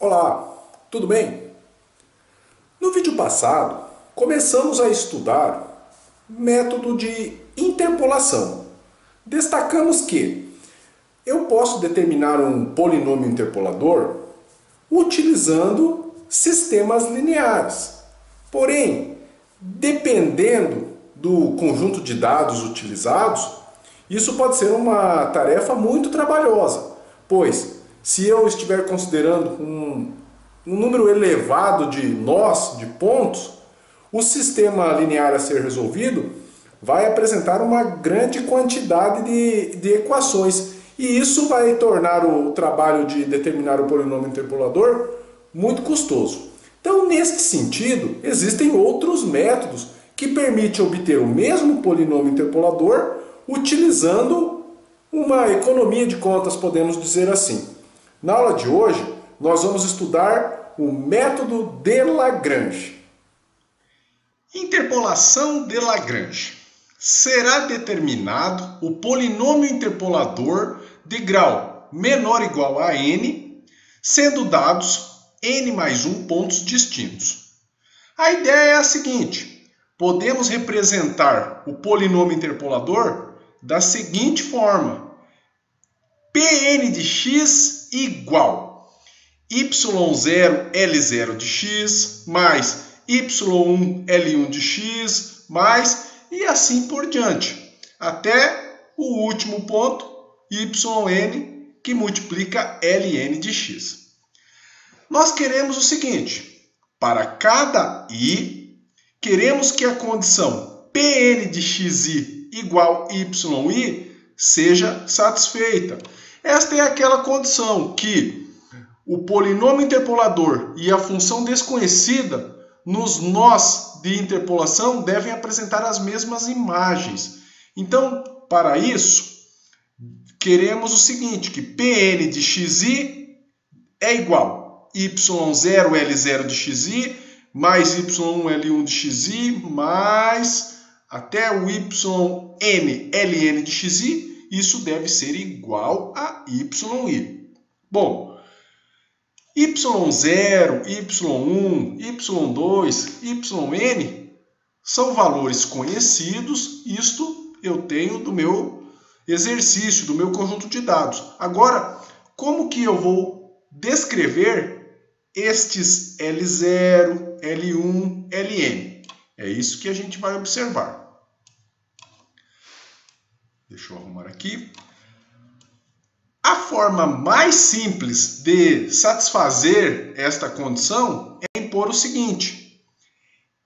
Olá, tudo bem? No vídeo passado, começamos a estudar método de interpolação. Destacamos que eu posso determinar um polinômio interpolador utilizando sistemas lineares. Porém, dependendo do conjunto de dados utilizados, isso pode ser uma tarefa muito trabalhosa, pois se eu estiver considerando um número elevado de nós, de pontos, o sistema linear a ser resolvido vai apresentar uma grande quantidade de equações. E isso vai tornar o trabalho de determinar o polinômio interpolador muito custoso. Então, neste sentido, existem outros métodos que permitem obter o mesmo polinômio interpolador utilizando uma economia de contas, podemos dizer assim. Na aula de hoje, nós vamos estudar o método de Lagrange. Interpolação de Lagrange. Será determinado o polinômio interpolador de grau menor ou igual a n, sendo dados n mais 1 pontos distintos. A ideia é a seguinte: podemos representar o polinômio interpolador da seguinte forma: Pn de x igual y0 L0 de x mais y1 L1 de x mais e assim por diante, até o último ponto, yn, que multiplica Ln de x. Nós queremos o seguinte: para cada i, queremos que a condição Pn de xi igual yi seja satisfeita. Esta é aquela condição que o polinômio interpolador e a função desconhecida nos nós de interpolação devem apresentar as mesmas imagens. Então, para isso, queremos o seguinte, que Pn de xi é igual a y0 L0 de xi mais y1 L1 de xi mais até o yn Ln de xi. Isso deve ser igual a yi. Bom, y0, y1, y2, yn são valores conhecidos. Isto eu tenho do meu exercício, do meu conjunto de dados. Agora, como que eu vou descrever estes L0, L1, Ln? É isso que a gente vai observar. Deixa eu arrumar aqui. A forma mais simples de satisfazer esta condição é impor o seguinte: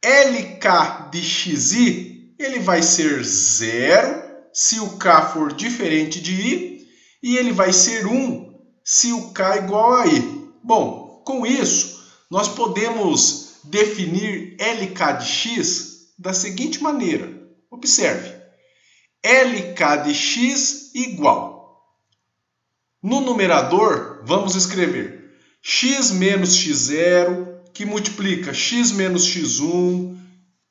LK de xi ele vai ser 0 se o k for diferente de i e ele vai ser 1 se o k é igual a i. Bom, com isso, nós podemos definir LK de x da seguinte maneira. Observe. LK de x igual. No numerador, vamos escrever x menos x0, que multiplica x menos x1,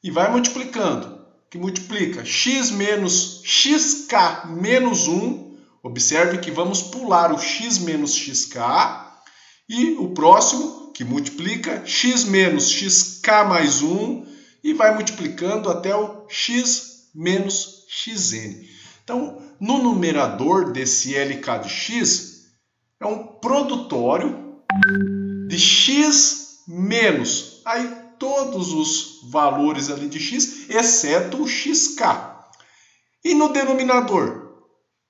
e vai multiplicando, que multiplica x menos xk menos 1. Observe que vamos pular o x menos xk, e o próximo, que multiplica x menos xk mais 1, e vai multiplicando até o x menos xn. Então, no numerador desse LK de x, é um produtório de x menos, aí todos os valores ali de x, exceto o xk. E no denominador,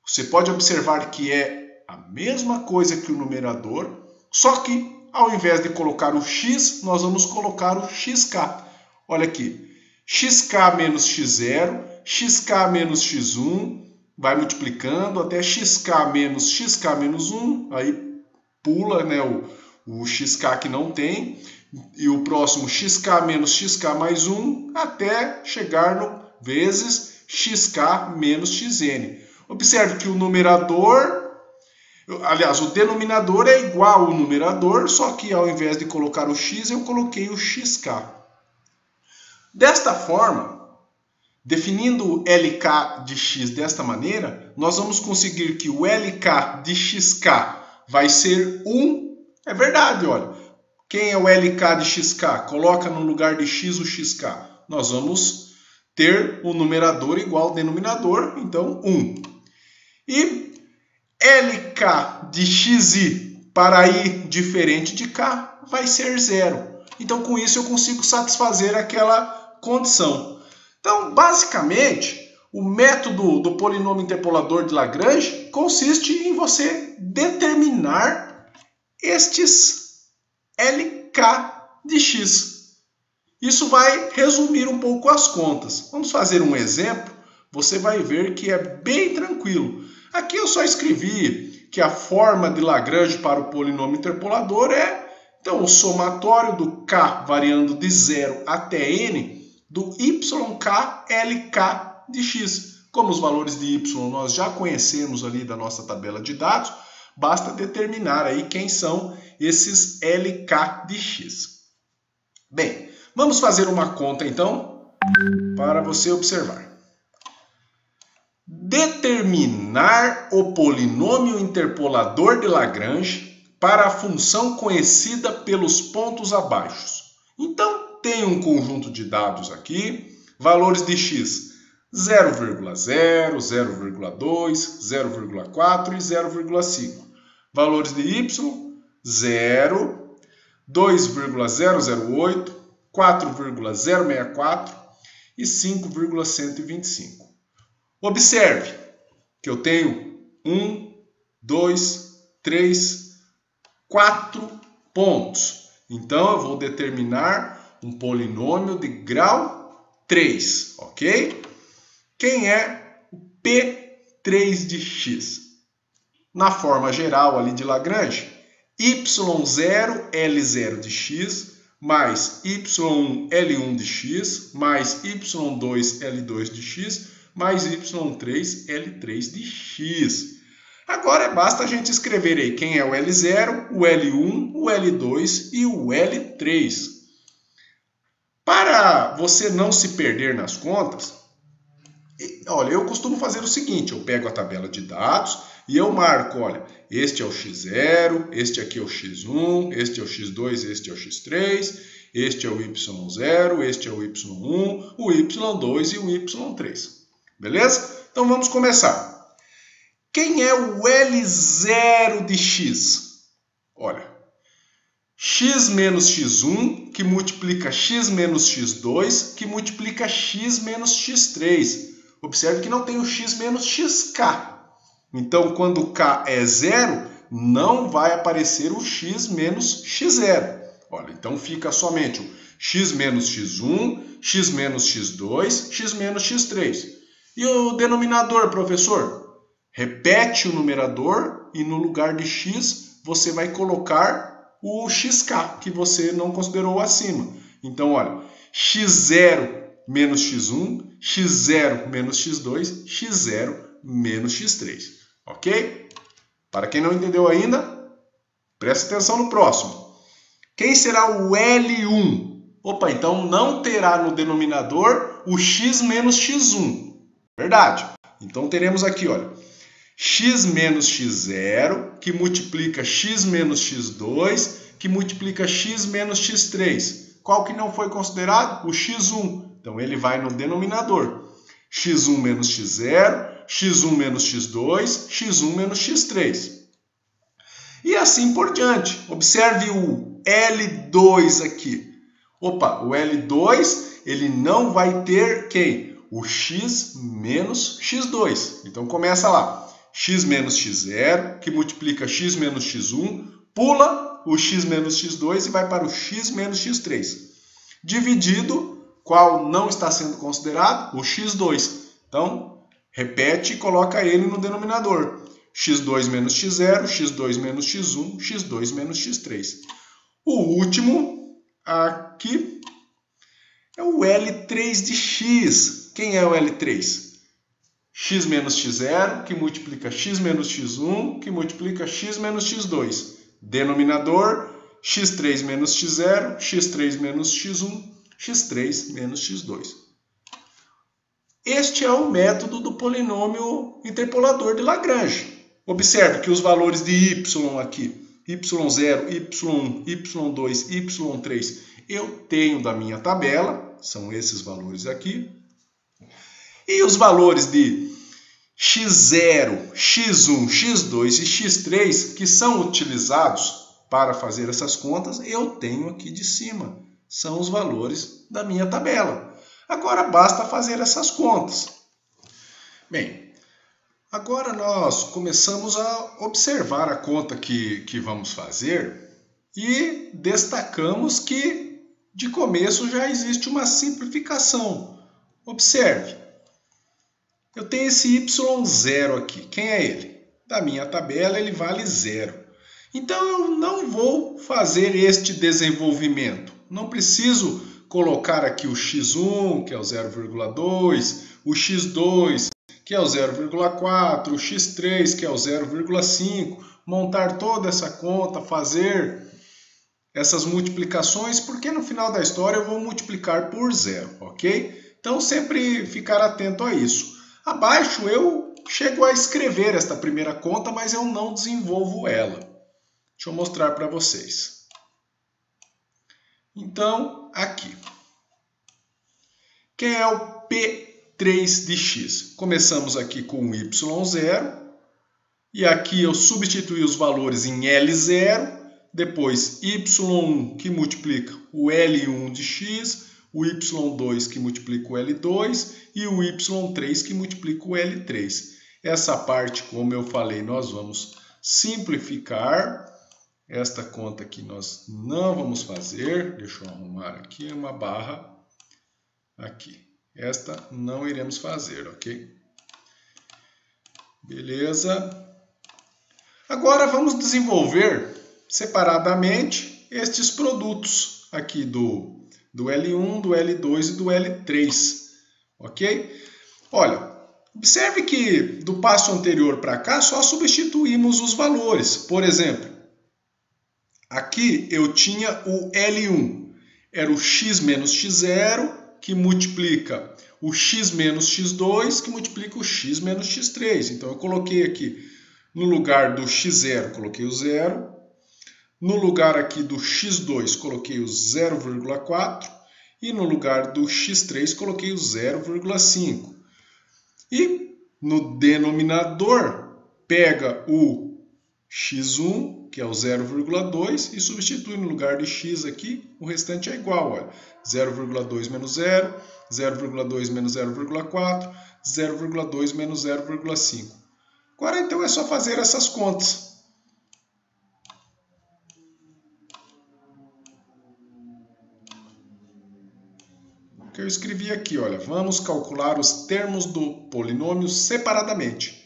você pode observar que é a mesma coisa que o numerador, só que ao invés de colocar o x, nós vamos colocar o xk. Olha aqui, xk menos x0, xk menos x1, vai multiplicando até xk menos 1, aí pula, né, o xk que não tem, e o próximo xk menos xk mais 1, até chegar no vezes xk menos xn. Observe que o numerador, aliás, o denominador é igual ao numerador, só que ao invés de colocar o x, eu coloquei o xk. Desta forma, definindo o LK de x desta maneira, nós vamos conseguir que o LK de xk vai ser 1. É verdade, olha. Quem é o LK de XK? Coloca no lugar de X o XK. Nós vamos ter o numerador igual ao denominador, então 1. E LK de XI para I diferente de K vai ser 0. Então, com isso, eu consigo satisfazer aquela condição. Então, basicamente, o método do polinômio interpolador de Lagrange consiste em você determinar estes LK de X. Isso vai resumir um pouco as contas. Vamos fazer um exemplo. Você vai ver que é bem tranquilo. Aqui eu só escrevi que a forma de Lagrange para o polinômio interpolador é então, o somatório do k variando de 0 até n do yk LK de x. Como os valores de y nós já conhecemos ali da nossa tabela de dados, basta determinar aí quem são esses LK de x. Bem, vamos fazer uma conta então, para você observar. Determinar o polinômio interpolador de Lagrange para a função conhecida pelos pontos abaixo. Então, tem um conjunto de dados aqui, valores de x 0,0, 0,2, 0,4 e 0,5. Valores de y 0, 2,008, 4,064 e 5,125. Observe que eu tenho 1, 2, 3, 4 pontos. Então, eu vou determinar um polinômio de grau 3, ok? Quem é o P3 de x? Na forma geral ali de Lagrange, y0 L0 de x mais y1 L1 de x mais y2 L2 de x mais y3 L3 de x. Agora basta a gente escrever aí quem é o L0, o L1, o L2 e o L3. Para você não se perder nas contas, olha, eu costumo fazer o seguinte, eu pego a tabela de dados e eu marco, olha, este é o x0, este aqui é o x1, este é o x2, este é o x3, este é o y0, este é o y1, o y2 e o y3. Beleza? Então vamos começar. Quem é o L0 de x? Olha, x menos x1 que multiplica x menos x2 que multiplica x menos x3. Observe que não tem o x menos xk. Então, quando k é 0, não vai aparecer o x menos x0. Olha, então fica somente o x menos x1, x menos x2, x menos x3. E o denominador, professor? Repete o numerador e no lugar de x você vai colocar o xk, que você não considerou acima. Então, olha, x0 menos x1, x0 menos x2, x0 menos x3. Ok? Para quem não entendeu ainda, preste atenção no próximo. Quem será o L1? Opa, então não terá no denominador o x menos x1. Verdade. Então teremos aqui, olha, x menos x0, que multiplica x menos x2, que multiplica x menos x3. Qual que não foi considerado? O x1. Então ele vai no denominador. x1 menos x0, x1 menos x2, x1 menos x3. E assim por diante. Observe o L2 aqui. Opa, o L2 ele não vai ter quem? O x menos x2. Então começa lá. X menos x0, que multiplica x menos x1, pula o x menos x2 e vai para o x menos x3. Dividido, qual não está sendo considerado? O x2. Então, repete e coloca ele no denominador. x2 menos x0, x2 menos x1, x2 menos x3. O último aqui é o L3 de x. Quem é o L3? X menos x0, que multiplica x menos x1, que multiplica x menos x2. Denominador, x3 menos x0, x3 menos x1, x3 menos x2. Este é o método do polinômio interpolador de Lagrange. Observe que os valores de y aqui y0, y1, y2, y3, eu tenho da minha tabela, são esses valores aqui. E os valores de x0, x1, x2 e x3, que são utilizados para fazer essas contas, eu tenho aqui de cima. São os valores da minha tabela. Agora basta fazer essas contas. Bem, agora nós começamos a observar a conta que vamos fazer e destacamos que de começo já existe uma simplificação. Observe, eu tenho esse y0 aqui. Quem é ele? Da minha tabela ele vale 0. Então eu não vou fazer este desenvolvimento. Não preciso colocar aqui o x1, que é o 0,2, o x2, que é o 0,4, o x3, que é o 0,5, montar toda essa conta, fazer essas multiplicações, porque no final da história eu vou multiplicar por 0, ok? Então sempre ficar atento a isso. Abaixo eu chego a escrever esta primeira conta, mas eu não desenvolvo ela. Deixa eu mostrar para vocês. Então, aqui. Quem é o P3 de x? Começamos aqui com o y0. E aqui eu substituí os valores em L0. Depois y1 que multiplica o L1 de x. O y2 que multiplica o L2. E o y3 que multiplica o L3. Essa parte, como eu falei, nós vamos simplificar. Esta conta aqui nós não vamos fazer. Deixa eu arrumar aqui uma barra. Aqui. Esta não iremos fazer, ok? Beleza. Agora vamos desenvolver separadamente estes produtos aqui do L1, do L2 e do L3, ok? Olha, observe que do passo anterior para cá só substituímos os valores. Por exemplo, aqui eu tinha o L1, era o x menos x0, que multiplica o x menos x2, que multiplica o x menos x3. Então eu coloquei aqui, no lugar do x0, coloquei o 0. No lugar aqui do x2, coloquei o 0,4. E no lugar do x3, coloquei o 0,5. E no denominador, pega o x1, que é o 0,2, e substitui no lugar de x aqui, o restante é igual. Olha, 0,2 menos 0, 0,2 menos 0,4, 0,2 menos 0,5. Agora, então, é só fazer essas contas. O que eu escrevi aqui, olha, vamos calcular os termos do polinômio separadamente.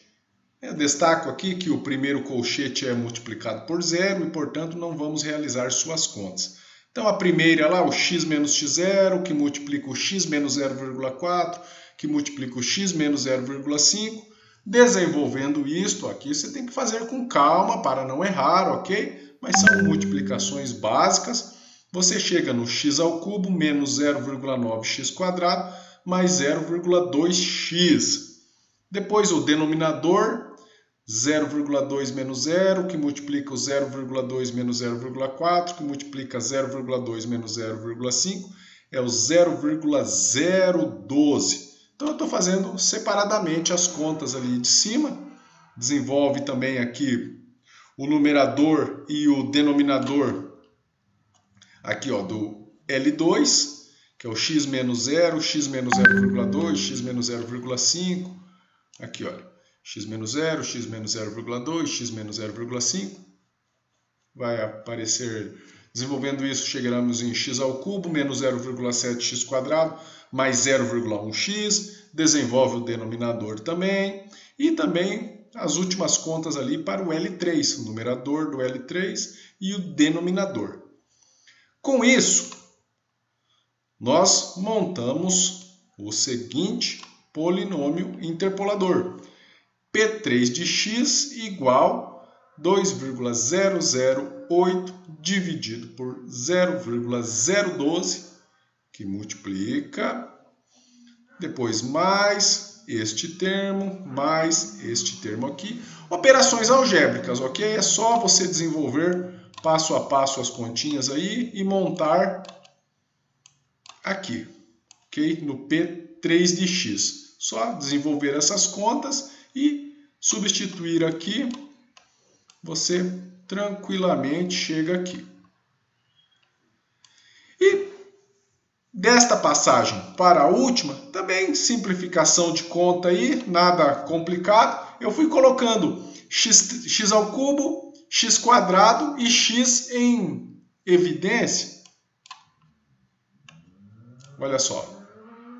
Eu destaco aqui que o primeiro colchete é multiplicado por 0 e, portanto, não vamos realizar suas contas. Então, a primeira lá, o x menos x0, que multiplica o x menos 0,4, que multiplica o x menos 0,5. Desenvolvendo isto aqui, você tem que fazer com calma para não errar, ok? Mas são multiplicações básicas. Você chega no x ao cubo menos 0,9x² mais 0,2x. Depois o denominador, 0,2 menos 0, que multiplica o 0,2 menos 0,4, que multiplica 0,2 menos 0,5, é o 0,012. Então eu estou fazendo separadamente as contas ali de cima. Desenvolve também aqui o numerador e o denominador aqui, ó, do L2, que é o x menos 0, x menos 0,2, x menos 0,5. Aqui, olha, x menos 0, x menos 0,2, x menos 0,5. Vai aparecer, desenvolvendo isso, chegaremos em x ao cubo menos 0,7x² mais 0,1x. Desenvolve o denominador também. E também as últimas contas ali para o L3, o numerador do L3 e o denominador. Com isso, nós montamos o seguinte polinômio interpolador. P3 de x igual 2,008 dividido por 0,012, que multiplica, depois mais este termo, mais este termo aqui. Operações algébricas, ok? É só você desenvolver passo a passo as continhas aí e montar aqui, ok? No P3 de x. Só desenvolver essas contas e substituir aqui, você tranquilamente chega aqui. E desta passagem para a última, também simplificação de conta aí, nada complicado. Eu fui colocando x ao cubo, x quadrado e x em evidência. Olha só.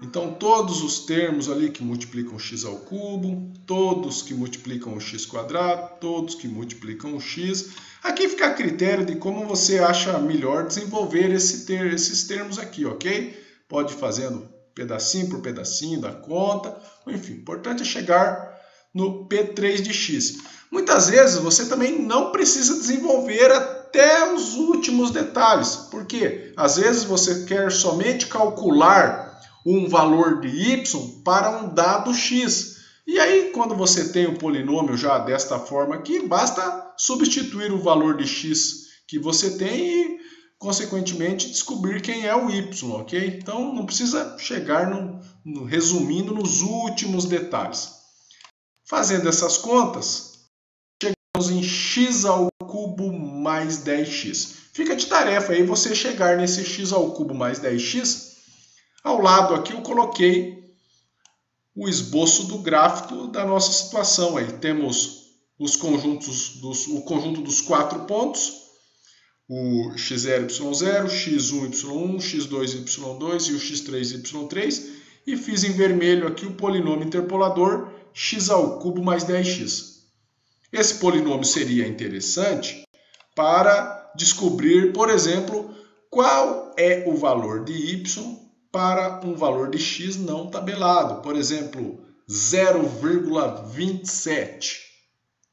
Então, todos os termos ali que multiplicam x ao cubo, todos que multiplicam o x quadrado, todos que multiplicam o x. Aqui fica a critério de como você acha melhor desenvolver esses termos aqui, ok? Pode ir fazendo pedacinho por pedacinho da conta. Enfim, o importante é chegar no P3 de x. Muitas vezes você também não precisa desenvolver até os últimos detalhes. Por quê? Às vezes você quer somente calcular um valor de y para um dado x. E aí, quando você tem o polinômio já desta forma aqui, basta substituir o valor de x que você tem e, consequentemente, descobrir quem é o y, ok? Então, não precisa chegar resumindo nos últimos detalhes. Fazendo essas contas, chegamos em x ao cubo mais 10x. Fica de tarefa aí você chegar nesse x ao cubo mais 10x. Ao lado aqui eu coloquei o esboço do gráfico da nossa situação. Aí temos os conjuntos o conjunto dos 4 pontos, o x0, y0, x1, y1, x2, y2 e o x3, y3. E fiz em vermelho aqui o polinômio interpolador x ao cubo mais 10x. Esse polinômio seria interessante para descobrir, por exemplo, qual é o valor de y para um valor de x não tabelado. Por exemplo, 0,27.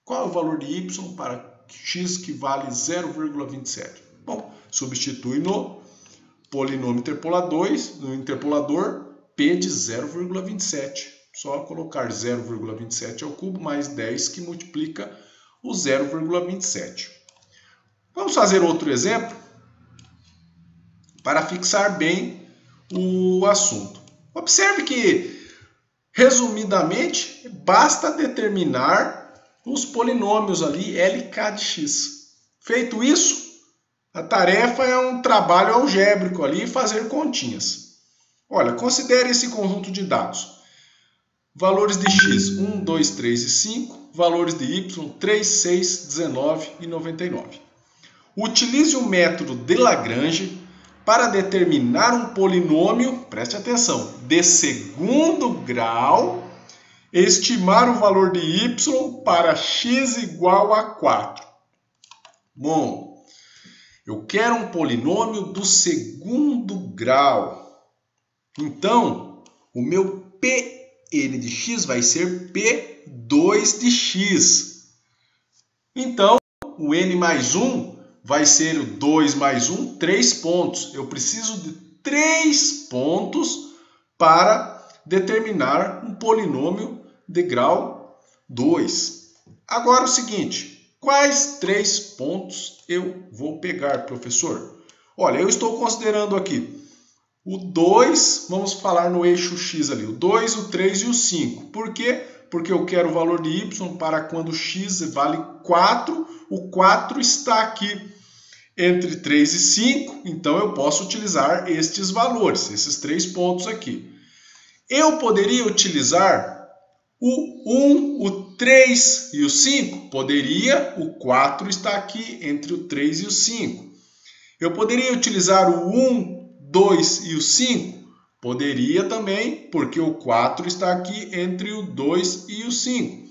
Qual é o valor de y para x que vale 0,27? Bom, substitui no polinômio interpolador p de 0,27. Só colocar 0,27 ao cubo mais 10 que multiplica o 0,27. Vamos fazer outro exemplo para fixar bem o assunto. Observe que, resumidamente, basta determinar os polinômios ali LK de x. Feito isso, a tarefa é um trabalho algébrico ali, fazer continhas. Olha, considere esse conjunto de dados. Valores de x, 1, 2, 3 e 5. Valores de y, 3, 6, 19 e 99. Utilize o método de Lagrange para determinar um polinômio, preste atenção, de segundo grau, estimar o valor de y para x igual a 4. Bom, eu quero um polinômio do segundo grau. Então, o meu Pn de x vai ser P2 de x. Então, o n mais 1 vai ser o 2 mais 1, 3 pontos. Eu preciso de 3 pontos para determinar um polinômio de grau 2. Agora o seguinte, quais 3 pontos eu vou pegar, professor? Olha, eu estou considerando aqui o 2, vamos falar no eixo x ali, o 2, o 3 e o 5. Por quê? Porque eu quero o valor de y para quando x vale 4, o 4 está aqui entre 3 e 5, então eu posso utilizar estes valores, esses 3 pontos aqui. Eu poderia utilizar o 1, o 3 e o 5? Poderia, o 4 está aqui entre o 3 e o 5. Eu poderia utilizar o 1, 2 e o 5? Poderia também, porque o 4 está aqui entre o 2 e o 5.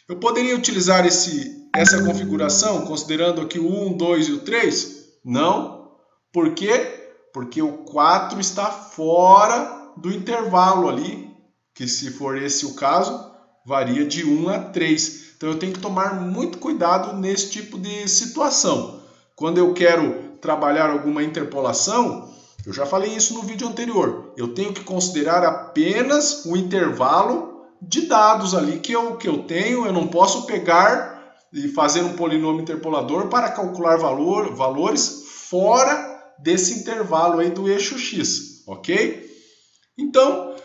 Eu poderia utilizar essa configuração, considerando aqui o 1, 2 e o 3? Não. Por quê? Porque o 4 está fora do intervalo ali, que se for esse o caso, varia de 1 a 3. Então eu tenho que tomar muito cuidado nesse tipo de situação. Quando eu quero trabalhar alguma interpolação, eu já falei isso no vídeo anterior, eu tenho que considerar apenas o intervalo de dados ali que eu tenho. Eu não posso pegar e fazer um polinômio interpolador para calcular valores fora desse intervalo aí do eixo x, ok? Então,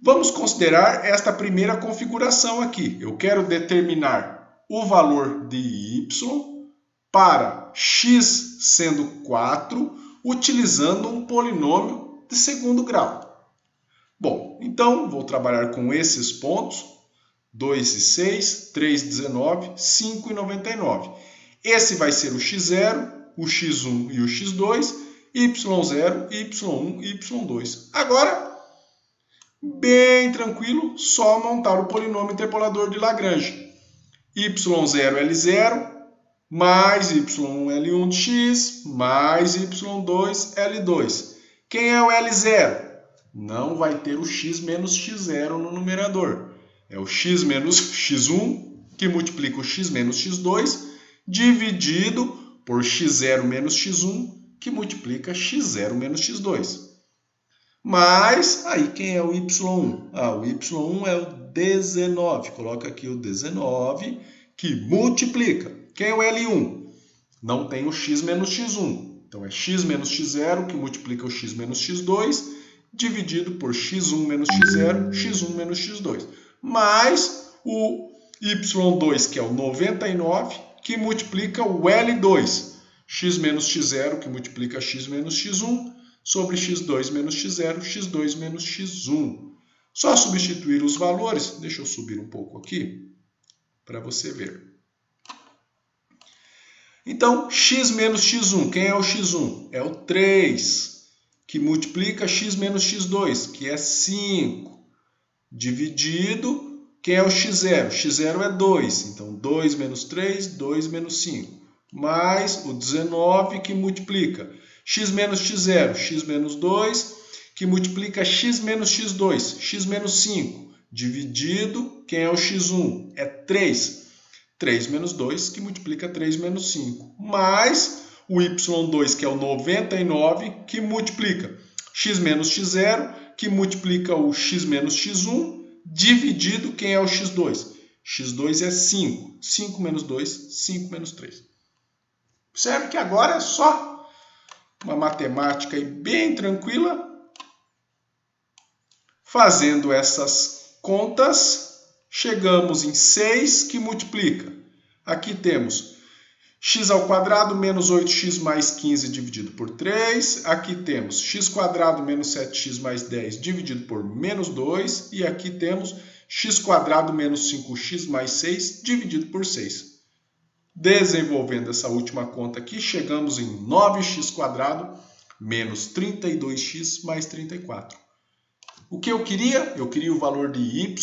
vamos considerar esta primeira configuração aqui. Eu quero determinar o valor de y para x sendo 4, utilizando um polinômio de segundo grau. Bom, então vou trabalhar com esses pontos, 2 e 6, 3 e 19, 5 e 99. Esse vai ser o x0, o x1 e o x2, y0, y1 e y2. Agora, bem tranquilo, só montar o polinômio interpolador de Lagrange. y0 L0 mais y1 L1 de x mais y2 L2. Quem é o L0? Não vai ter o x menos x0 no numerador. É o x menos x1, que multiplica o x menos x2, dividido por x0 menos x1, que multiplica x0 menos x2. Mas, aí quem é o y1? O y1 é o 19. Coloca aqui o 19, que multiplica. Quem é o L1? Não tem o x menos x1. Então, é x menos x0, que multiplica o x menos x2, dividido por x1 menos x0, x1 menos x2. Mais o y2, que é o 99, que multiplica o L2. X menos x0, que multiplica x menos x1, sobre x2 menos x0, x2 menos x1. Só substituir os valores. Deixa eu subir um pouco aqui, para você ver. Então, x menos x1, quem é o x1? É o 3, que multiplica x menos x2, que é 5, dividido, quem é o x0? x0 é 2, então 2 menos 3, 2 menos 5, mais o 19, que multiplica x menos x0, x menos 2, que multiplica x menos x2, x menos 5, dividido, quem é o x1? É 3. 3 menos 2, que multiplica 3 menos 5, mais o y2, que é o 99, que multiplica x menos x0, que multiplica o x menos x1, dividido, quem é o x2? x2 é 5. 5 menos 2, 5 menos 3. Observe que agora é só uma matemática aí bem tranquila. Fazendo essas contas, chegamos em 6, que multiplica. Aqui temos x² menos 8x mais 15 dividido por 3. Aqui temos x² menos 7x mais 10 dividido por menos 2. E aqui temos x² menos 5x mais 6 dividido por 6. Desenvolvendo essa última conta aqui, chegamos em 9x² menos 32x mais 34. O que eu queria? Eu queria o valor de y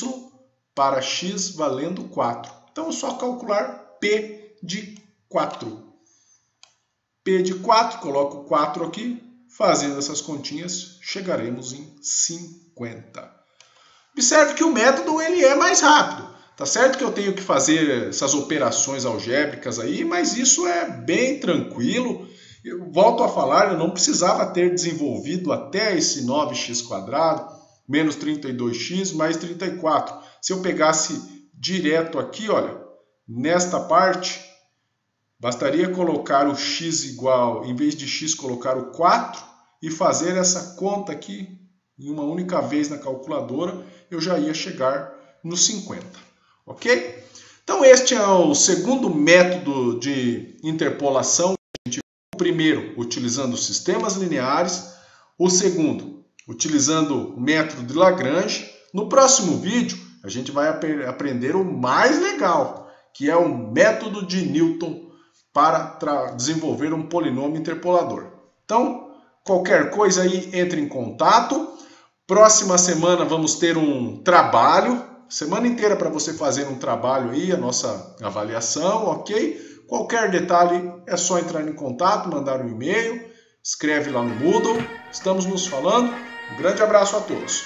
para x valendo 4. Então, é só calcular P de 4. P de 4, coloco 4 aqui. Fazendo essas continhas, chegaremos em 50. Observe que o método ele é mais rápido. Tá certo que eu tenho que fazer essas operações algébricas aí, mas isso é bem tranquilo. Eu volto a falar, eu não precisava ter desenvolvido até esse 9x² menos 32x mais 34. Se eu pegasse direto aqui, olha, nesta parte, bastaria colocar o x igual, em vez de x, colocar o 4 e fazer essa conta aqui em uma única vez na calculadora, eu já ia chegar nos 50, ok? Então este é o segundo método de interpolação. A gente viu o primeiro utilizando sistemas lineares, o segundo utilizando o método de Lagrange. No próximo vídeo, a gente vai aprender o mais legal, que é o método de Newton para desenvolver um polinômio interpolador. Então, qualquer coisa aí, entre em contato. Próxima semana vamos ter um trabalho, semana inteira para você fazer um trabalho aí, a nossa avaliação, ok? Qualquer detalhe é só entrar em contato, mandar um e-mail, escreve lá no Moodle. Estamos nos falando. Um grande abraço a todos.